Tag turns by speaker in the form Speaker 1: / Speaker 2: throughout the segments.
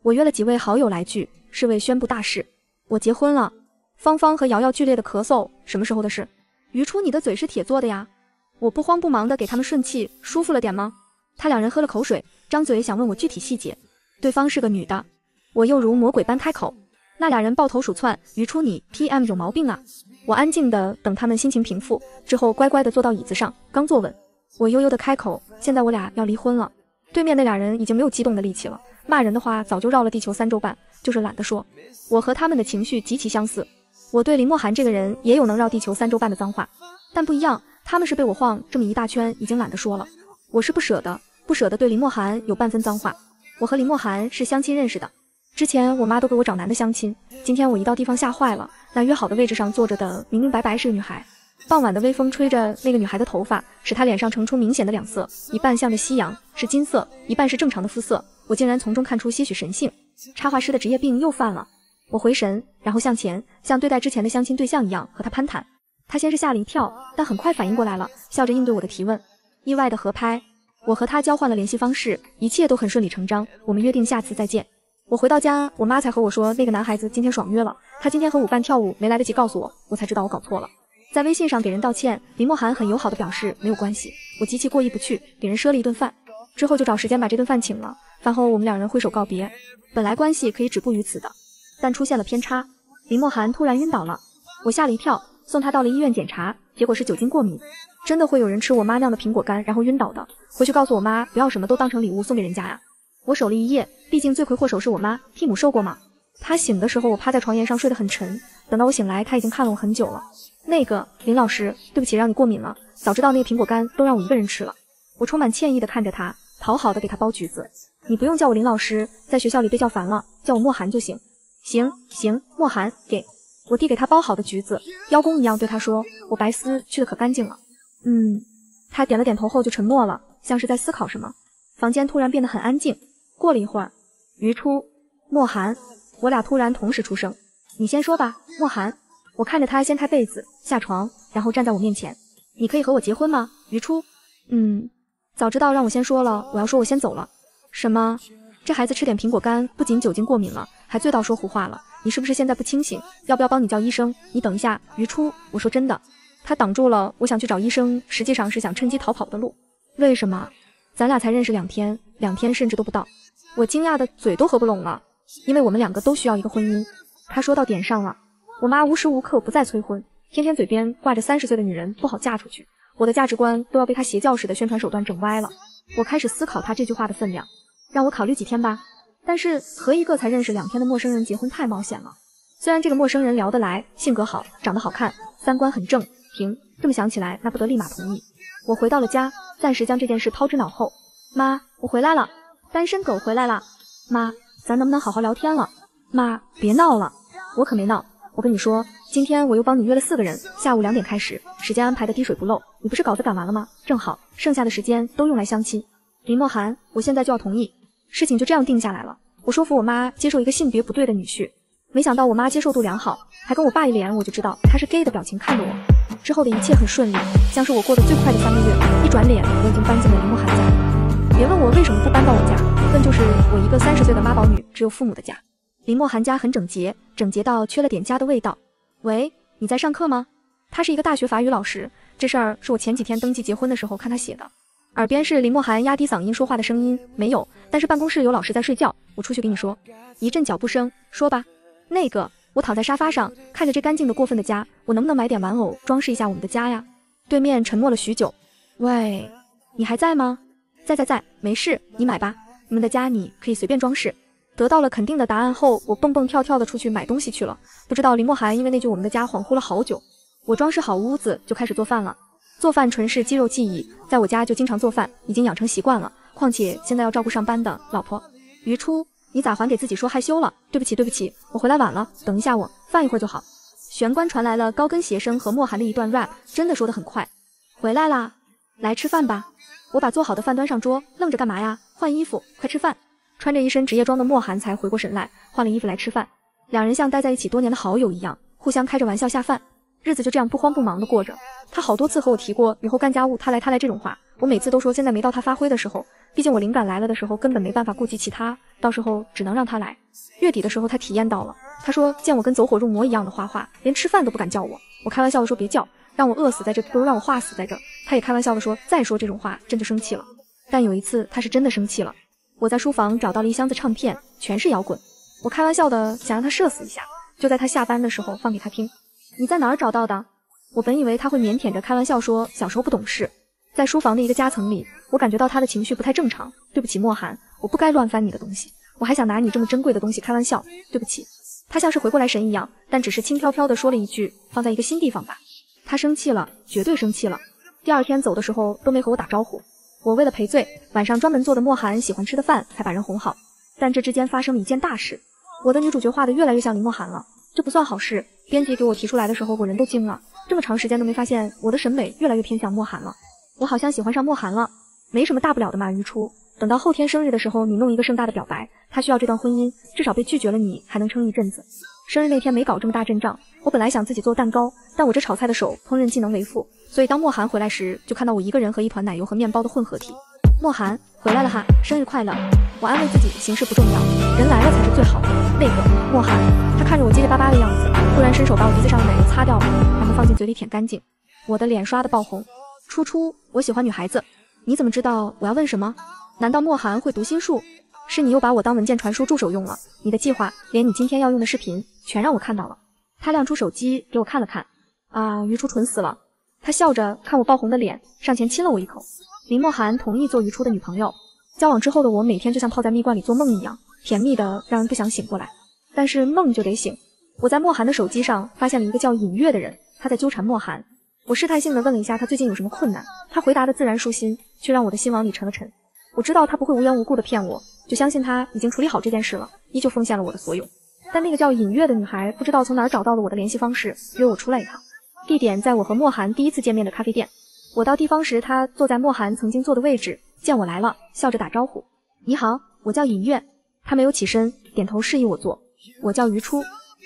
Speaker 1: 我约了几位好友来聚，是为宣布大事，我结婚了。芳芳和瑶瑶剧烈的咳嗽，什么时候的事？于初，你的嘴是铁做的呀。我不慌不忙的给他们顺气，舒服了点吗？他两人喝了口水，张嘴想问我具体细节。对方是个女的，我又如魔鬼般开口。那俩人抱头鼠窜，于初你 PM 有毛病啊！我安静的等他们心情平复，之后乖乖的坐到椅子上，刚坐稳，我悠悠的开口，现在我俩要离婚了。对面那俩人已经没有激动的力气了，骂人的话早就绕了地球3周半，就是懒得说。我和他们的情绪极其相似，我对林墨涵这个人也有能绕地球3周半的脏话，但不一样，他们是被我晃这么一大圈，已经懒得说了。我是不舍得对林墨涵有半分脏话。我和林墨涵是相亲认识的，之前我妈都给我找男的相亲，今天我一到地方吓坏了，那约好的位置上坐着的明明白白是个女孩。傍晚的微风吹着那个女孩的头发，使她脸上呈出明显的两色，一半向着夕阳是金色，一半是正常的肤色，我竟然从中看出些许神性。插画师的职业病又犯了。我回神，然后向前，像对待之前的相亲对象一样和她攀谈。她先是吓了一跳，但很快反应过来了，笑着应对我的提问，意外的合拍。我和她交换了联系方式，一切都很顺理成章，我们约定下次再见。我回到家，我妈才和我说那个男孩子今天爽约了，他今天和舞伴跳舞，没来得及告诉我，我才知道我搞错了。在微信上给人道歉，林墨涵很友好的表示没有关系，我极其过意不去，给人赊了一顿饭，之后就找时间把这顿饭请了。饭后我们两人挥手告别，本来关系可以止步于此的，但出现了偏差，林墨涵突然晕倒了，我吓了一跳，送他到了医院检查，结果是酒精过敏。真的会有人吃我妈酿的苹果干然后晕倒的？回去告诉我妈不要什么都当成礼物送给人家呀。我守了一夜，毕竟罪魁祸首是我妈，替母受过嘛。她醒的时候我趴在床沿上睡得很沉，等到我醒来她已经看了我很久了。那个林老师，对不起让你过敏了，早知道那个苹果干都让我一个人吃了。我充满歉意地看着他，讨好地给他剥橘子。你不用叫我林老师，在学校里被叫烦了，叫我莫涵就行。行，莫涵，给。我递给他剥好的橘子，邀功一样对他说，我白丝去得可干净了。他点了点头后就沉默了，像是在思考什么。房间突然变得很安静，过了一会儿，于初、莫涵，我俩突然同时出声。你先说吧，莫涵。我看着他掀开被子下床，然后站在我面前。你可以和我结婚吗，于初？早知道让我先说了，我要说我先走了。什么？这孩子吃点苹果干不仅酒精过敏了，还醉到说胡话了。你是不是现在不清醒？要不要帮你叫医生？你等一下，于初，我说真的。他挡住了我想去找医生，实际上是想趁机逃跑的路。为什么？咱俩才认识2天，2天甚至都不到。我惊讶的嘴都合不拢了，因为我们两个都需要一个婚姻。他说到点上了。我妈无时无刻不在催婚，天天嘴边挂着30岁的女人不好嫁出去，我的价值观都要被她邪教式的宣传手段整歪了。我开始思考她这句话的分量，让我考虑几天吧。但是和一个才认识2天的陌生人结婚太冒险了。虽然这个陌生人聊得来，性格好，长得好看，三观很正平，这么想起来那不得立马同意。我回到了家，暂时将这件事抛之脑后。妈，我回来了，单身狗回来了。妈，咱能不能好好聊天了？妈，别闹了。我可没闹。我跟你说，今天我又帮你约了4个人，下午2点开始，时间安排的滴水不漏。你不是稿子赶完了吗？正好，剩下的时间都用来相亲。林墨涵，我现在就要同意。事情就这样定下来了。我说服我妈接受一个性别不对的女婿，没想到我妈接受度良好，还跟我爸一脸我就知道他是 gay 的表情看着我。之后的一切很顺利，像是我过得最快的3个月，一转脸我已经搬进了林墨涵家。别问我为什么不搬到我家，问就是我一个30岁的妈宝女，只有父母的家。林墨涵家很整洁，整洁到缺了点家的味道。喂，你在上课吗？他是一个大学法语老师，这事儿是我前几天登记结婚的时候看他写的。耳边是林墨涵压低嗓音说话的声音，没有，但是办公室有老师在睡觉，我出去给你说。一阵脚步声，说吧。那个，我躺在沙发上，看着这干净的过分的家，我能不能买点玩偶装饰一下我们的家呀？对面沉默了许久。喂，你还在吗？在，没事，你买吧，你们的家你可以随便装饰。得到了肯定的答案后，我蹦蹦跳跳的出去买东西去了。不知道林墨涵因为那句我们的家恍惚了好久。我装饰好屋子就开始做饭了。做饭纯是肌肉记忆，在我家就经常做饭，已经养成习惯了。况且现在要照顾上班的老婆。于初，你咋还给自己说害羞了？对不起，我回来晚了，等一下我，饭一会儿就好。玄关传来了高跟鞋声和莫涵的一段 rap， 真的说得很快。回来啦，来吃饭吧。我把做好的饭端上桌，愣着干嘛呀？换衣服，快吃饭。穿着一身职业装的莫涵才回过神来，换了衣服来吃饭。两人像待在一起多年的好友一样，互相开着玩笑下饭，日子就这样不慌不忙的过着。他好多次和我提过以后干家务他来这种话，我每次都说现在没到他发挥的时候，毕竟我灵感来了的时候根本没办法顾及其他，到时候只能让他来。月底的时候他体验到了，他说见我跟走火入魔一样的画画，连吃饭都不敢叫我。我开玩笑的说别叫，让我饿死在这不如让我画死在这。他也开玩笑的说再说这种话真就生气了。但有一次他是真的生气了。我在书房找到了一箱子唱片，全是摇滚。我开玩笑的想让他社死一下，就在他下班的时候放给他听。你在哪儿找到的？我本以为他会腼腆着开玩笑说小时候不懂事。在书房的一个夹层里，我感觉到他的情绪不太正常。对不起莫寒，我不该乱翻你的东西，我还想拿你这么珍贵的东西开玩笑，对不起。他像是回过来神一样，但只是轻飘飘地说了一句放在一个新地方吧。他生气了，绝对生气了。第二天走的时候都没和我打招呼。我为了赔罪，晚上专门做的莫寒喜欢吃的饭才把人哄好。但这之间发生了一件大事，我的女主角画得越来越像林莫寒了，这不算好事。编辑给我提出来的时候，我人都惊了，这么长时间都没发现我的审美越来越偏向莫寒了。我好像喜欢上莫寒了，没什么大不了的嘛。于初，等到后天生日的时候，你弄一个盛大的表白，他需要这段婚姻，至少被拒绝了你还能撑一阵子。生日那天没搞这么大阵仗，我本来想自己做蛋糕，但我这炒菜的手烹饪技能为负，所以当莫寒回来时，就看到我一个人和一团奶油和面包的混合体。莫寒回来了哈，生日快乐！我安慰自己，形式不重要，人来了才是最好的。那个莫寒，他看着我结结巴巴的样子，突然伸手把我鼻子上的奶油擦掉了，然后放进嘴里舔干净。我的脸刷得爆红。初，我喜欢女孩子。你怎么知道我要问什么？难道莫寒会读心术？是你又把我当文件传输助手用了？你的计划，连你今天要用的视频，全让我看到了。他亮出手机给我看了看。啊，于初蠢死了。他笑着看我爆红的脸，上前亲了我一口。林莫寒同意做于初的女朋友。交往之后的我每天就像泡在蜜罐里做梦一样，甜蜜的让人不想醒过来。但是梦就得醒。我在莫寒的手机上发现了一个叫尹月的人，他在纠缠莫寒。我试探性的问了一下他最近有什么困难，他回答的自然舒心，却让我的心往里沉了沉。我知道他不会无缘无故的骗我，就相信他已经处理好这件事了，依旧奉献了我的所有。但那个叫尹月的女孩不知道从哪儿找到了我的联系方式，约我出来一趟。地点在我和莫寒第一次见面的咖啡店。我到地方时，他坐在莫寒曾经坐的位置，见我来了，笑着打招呼：你好，我叫尹月。他没有起身，点头示意我坐。我叫于初。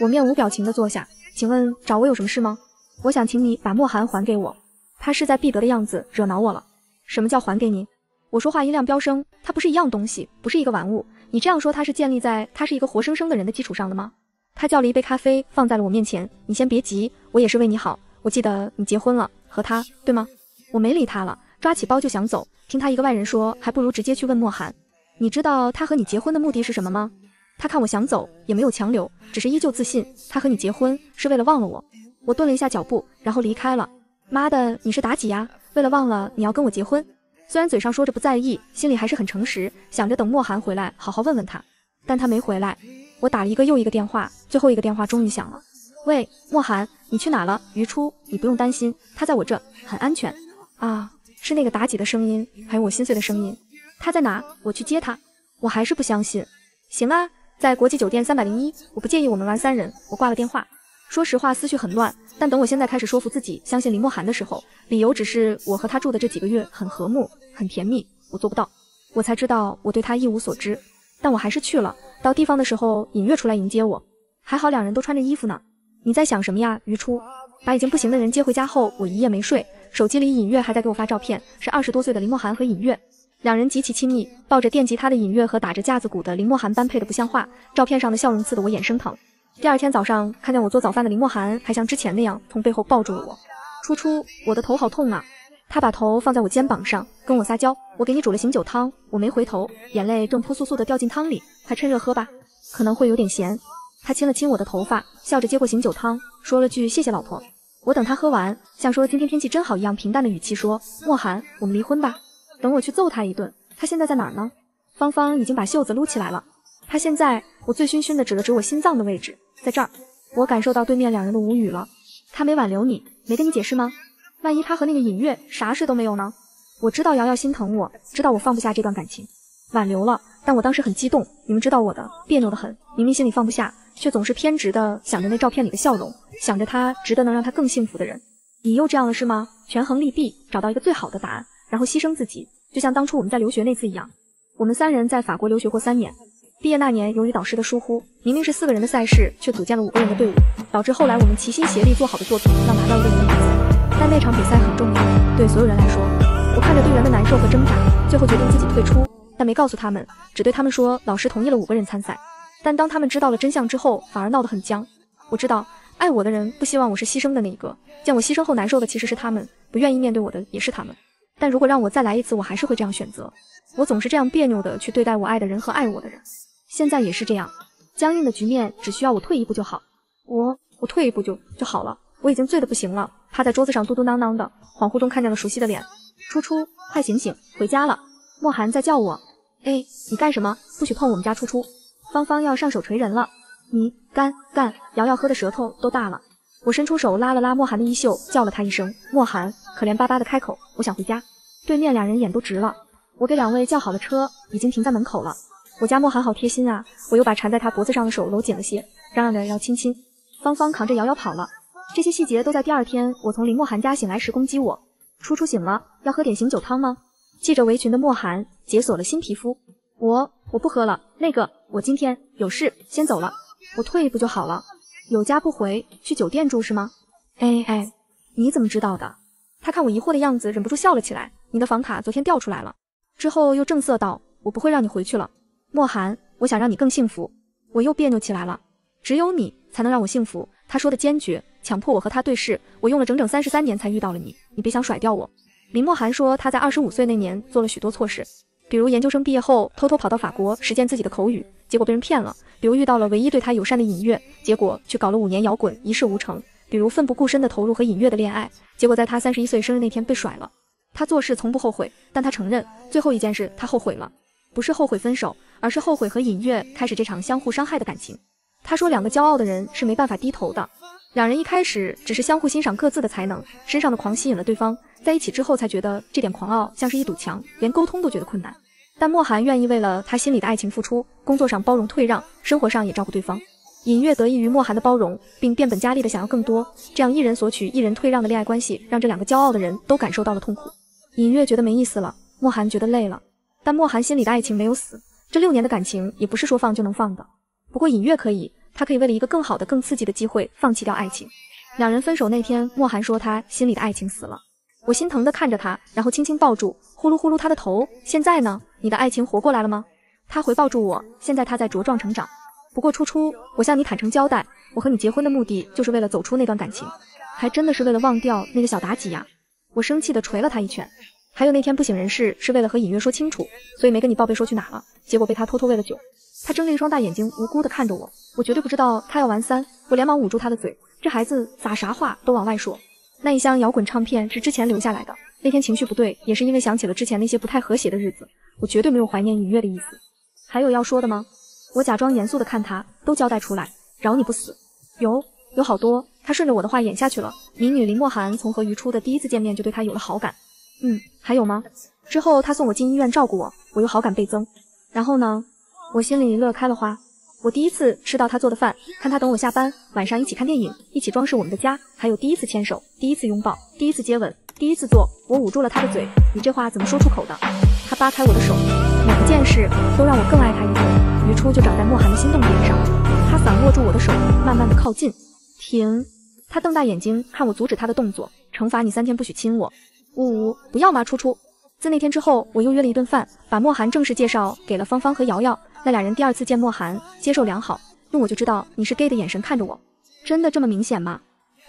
Speaker 1: 我面无表情的坐下。请问找我有什么事吗？我想请你把莫寒还给我。他势在必得的样子惹恼我了。什么叫还给你？我说话音量飙升，它不是一样东西，不是一个玩物。你这样说它是建立在它是一个活生生的人的基础上的吗？他叫了一杯咖啡放在了我面前。你先别急，我也是为你好。我记得你结婚了，和他，对吗？我没理他了，抓起包就想走。听他一个外人说，还不如直接去问莫寒。你知道他和你结婚的目的是什么吗？他看我想走，也没有强留，只是依旧自信，他和你结婚是为了忘了我。我顿了一下脚步，然后离开了。妈的，你是妲己呀？为了忘了你要跟我结婚？虽然嘴上说着不在意，心里还是很诚实，想着等莫寒回来好好问问他。但他没回来。我打了一个又一个电话，最后一个电话终于响了。喂，莫寒，你去哪了？于初，你不用担心，他在我这，很安全。啊，是那个妲己的声音，还有我心碎的声音。他在哪？我去接他。我还是不相信。行啊，在国际酒店301，我不介意我们玩3人。我挂了电话。说实话，思绪很乱，但等我现在开始说服自己相信林莫寒的时候，理由只是我和他住的这几个月很和睦，很甜蜜，我做不到。我才知道我对他一无所知，但我还是去了。到地方的时候，尹月出来迎接我，还好两人都穿着衣服呢。你在想什么呀，于初？把已经不行的人接回家后，我一夜没睡，手机里尹月还在给我发照片，是20多岁的林莫寒和尹月，两人极其亲密，抱着电吉他的尹月和打着架子鼓的林莫寒般配的不像话，照片上的笑容刺得我眼生疼。第二天早上看见我做早饭的林莫寒还像之前那样从背后抱住了我。初，我的头好痛啊。他把头放在我肩膀上跟我撒娇，我给你煮了醒酒汤。我没回头，眼泪正扑簌簌地掉进汤里，快趁热喝吧，可能会有点咸。他亲了亲我的头发，笑着接过醒酒汤，说了句谢谢老婆。我等他喝完，像说今天天气真好一样平淡的语气说，莫寒，我们离婚吧。等我去揍他一顿。他现在在哪儿呢？芳芳已经把袖子撸起来了。他现在，我醉醺醺的指了指我心脏的位置，在这儿。我感受到对面两人的无语了。他没挽留你，没跟你解释吗？万一他和那个尹月啥事都没有呢？我知道瑶瑶心疼我，知道我放不下这段感情，挽留了，但我当时很激动，你们知道我的，别扭的很，明明心里放不下，却总是偏执的想着那照片里的笑容，想着他值得能让他更幸福的人。你又这样了是吗？权衡利弊，找到一个最好的答案，然后牺牲自己，就像当初我们在留学那次一样。我们3人在法国留学过3年，毕业那年由于导师的疏忽，明明是4个人的赛事，却组建了5个人的队伍，导致后来我们齐心协力做好的作品要拿到1个人的名次。但那场比赛很重要，对所有人来说。我看着队员的难受和挣扎，最后决定自己退出。但没告诉他们，只对他们说老师同意了5个人参赛。但当他们知道了真相之后，反而闹得很僵。我知道，爱我的人不希望我是牺牲的那一个，见我牺牲后难受的其实是他们，不愿意面对我的也是他们。但如果让我再来一次，我还是会这样选择。我总是这样别扭的去对待我爱的人和爱我的人，现在也是这样。僵硬的局面只需要我退一步就好。我退一步就好了。我已经醉得不行了，趴在桌子上嘟嘟囔囔的，恍惚中看见了熟悉的脸。初初，快醒醒，回家了。莫寒在叫我。哎，你干什么？不许碰我们家初初。芳芳要上手锤人了。你干，瑶瑶喝的舌头都大了。我伸出手拉了拉莫寒的衣袖，叫了他一声莫寒，可怜巴巴的开口，我想回家。对面2人眼都直了。我给2位叫好了车，已经停在门口了。我家莫寒好贴心啊，我又把缠在他脖子上的手搂紧了些，嚷嚷着要亲亲。芳芳扛着瑶瑶跑了。这些细节都在第2天我从林莫寒家醒来时攻击我。初初醒了，要喝点醒酒汤吗？系着围裙的莫寒解锁了新皮肤。我不喝了，我今天有事先走了。我退一步就好了。有家不回，去酒店住是吗？哎，你怎么知道的？他看我疑惑的样子，忍不住笑了起来。你的房卡昨天调出来了。之后又正色道，我不会让你回去了。莫寒，我想让你更幸福。我又别扭起来了。只有你才能让我幸福。他说的坚决，强迫我和他对视。我用了整整33年才遇到了你，你别想甩掉我。林莫寒说他在25岁那年做了许多错事，比如研究生毕业后偷偷跑到法国实践自己的口语，结果被人骗了；比如遇到了唯一对他友善的尹月，结果去搞了5年摇滚，一事无成；比如奋不顾身地投入和尹月的恋爱，结果在他31岁生日那天被甩了。他做事从不后悔，但他承认最后一件事他后悔了，不是后悔分手，而是后悔和尹月开始这场相互伤害的感情。他说2个骄傲的人是没办法低头的，2人一开始只是相互欣赏各自的才能，身上的狂吸引了对方，在一起之后才觉得这点狂傲像是一堵墙，连沟通都觉得困难。但莫寒愿意为了他心里的爱情付出，工作上包容退让，生活上也照顾对方。尹月得益于莫寒的包容，并变本加厉的想要更多，这样一人索取一人退让的恋爱关系，让这2个骄傲的人都感受到了痛苦。尹月觉得没意思了，莫寒觉得累了，但莫寒心里的爱情没有死，这6年的感情也不是说放就能放的。不过尹月可以，他可以为了一个更好的更刺激的机会放弃掉爱情。2人分手那天，莫寒说他心里的爱情死了。我心疼地看着他，然后轻轻抱住，呼噜呼噜他的头。现在呢？你的爱情活过来了吗？他回抱住我，现在他在茁壮成长。不过初初，我向你坦诚交代，我和你结婚的目的就是为了走出那段感情，还真的是为了忘掉那个小妲己呀。我生气地捶了他一拳。还有那天不省人事，是为了和尹月说清楚，所以没跟你报备说去哪了，结果被他偷偷喂了酒。他睁着一双大眼睛，无辜地看着我，我绝对不知道他要玩3，我连忙捂住他的嘴，这孩子咋啥话都往外说。那一箱摇滚唱片是之前留下来的，那天情绪不对，也是因为想起了之前那些不太和谐的日子，我绝对没有怀念尹月的意思。还有要说的吗？我假装严肃地看他，都交代出来，饶你不死。有好多。他顺着我的话演下去了。民女林莫寒从和余初的第一次见面就对他有了好感。还有吗？之后他送我进医院照顾我，我又好感倍增。然后呢？我心里乐开了花。我第一次吃到他做的饭，看他等我下班，晚上一起看电影，一起装饰我们的家，还有第一次牵手，第一次拥抱，第一次接吻，第一次做。我捂住了他的嘴，你这话怎么说出口的？他扒开我的手，每一件事都让我更爱他一点。余初就长在莫寒的心动点上，他反握住我的手，慢慢的靠近。停！他瞪大眼睛看我阻止他的动作，惩罚你3天不许亲我。不要嘛，初初。自那天之后，我又约了一顿饭，把莫寒正式介绍给了芳芳和瑶瑶。那2人第2次见莫寒，接受良好，用我就知道你是 gay 的眼神看着我。真的这么明显吗？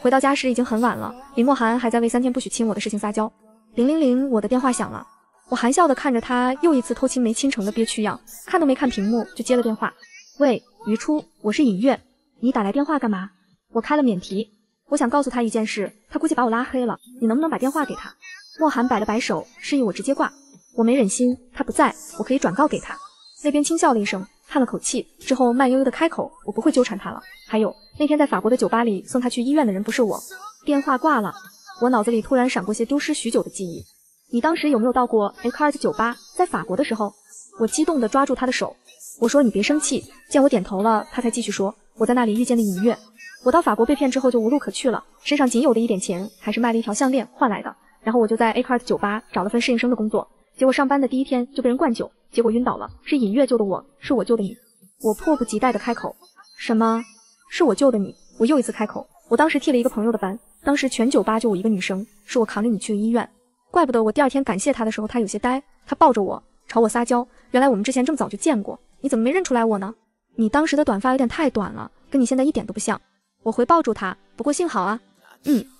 Speaker 1: 回到家时已经很晚了，林莫寒还在为3天不许亲我的事情撒娇。000，我的电话响了。我含笑的看着他又一次偷亲没亲成的憋屈样，看都没看屏幕就接了电话。喂，余初，我是尹月，你打来电话干嘛？我开了免提，我想告诉他一件事，他估计把我拉黑了，你能不能把电话给他？莫寒摆了摆手，示意我直接挂。我没忍心，他不在，我可以转告给他。那边轻笑了一声，叹了口气，之后慢悠悠的开口，我不会纠缠他了。还有，那天在法国的酒吧里送他去医院的人不是我。电话挂了，我脑子里突然闪过些丢失许久的记忆。你当时有没有到过 Ecart 酒吧？在法国的时候？我激动地抓住他的手，我说你别生气。见我点头了，他才继续说，我在那里遇见了尹月。我到法国被骗之后就无路可去了，身上仅有的一点钱还是卖了一条项链换来的。然后我就在 Ecart 酒吧找了份侍应生的工作，结果上班的第1天就被人灌酒，结果晕倒了，是尹月救的我，是我救的你。我迫不及待地开口，什么？是我救的你？我又一次开口，我当时替了一个朋友的班，当时全酒吧就我一个女生，是我扛着你去了医院。怪不得我第2天感谢他的时候他有些呆，他抱着我，朝我撒娇，原来我们之前这么早就见过，你怎么没认出来我呢？你当时的短发有点太短了，跟你现在一点都不像。我回抱住他，不过幸好啊。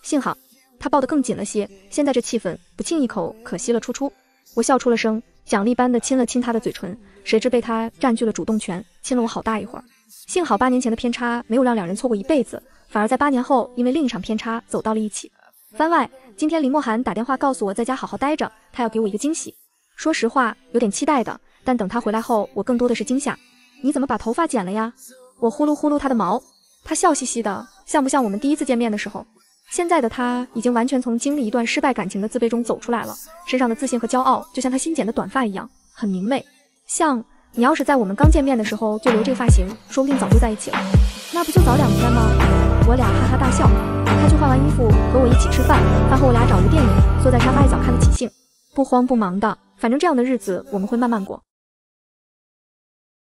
Speaker 1: 幸好。他抱得更紧了些，现在这气氛，不亲一口可惜了楚楚。我笑出了声，奖励般的亲了亲他的嘴唇，谁知被他占据了主动权，亲了我好大一会儿。幸好8年前的偏差没有让两人错过一辈子，反而在8年后因为另一场偏差走到了一起。番外，今天林默涵打电话告诉我在家好好待着，他要给我一个惊喜。说实话，有点期待的，但等他回来后，我更多的是惊吓。你怎么把头发剪了呀？我呼噜呼噜他的毛，他笑嘻嘻的，像不像我们第一次见面的时候？现在的他已经完全从经历一段失败感情的自卑中走出来了，身上的自信和骄傲就像他新剪的短发一样，很明媚。像你要是在我们刚见面的时候就留这个发型，说不定早就在一起了。那不就早2天吗？我俩哈哈大笑。他去换完衣服和我一起吃饭，饭后我俩找个电影，坐在沙发一角看得起兴，不慌不忙的，反正这样的日子我们会慢慢过。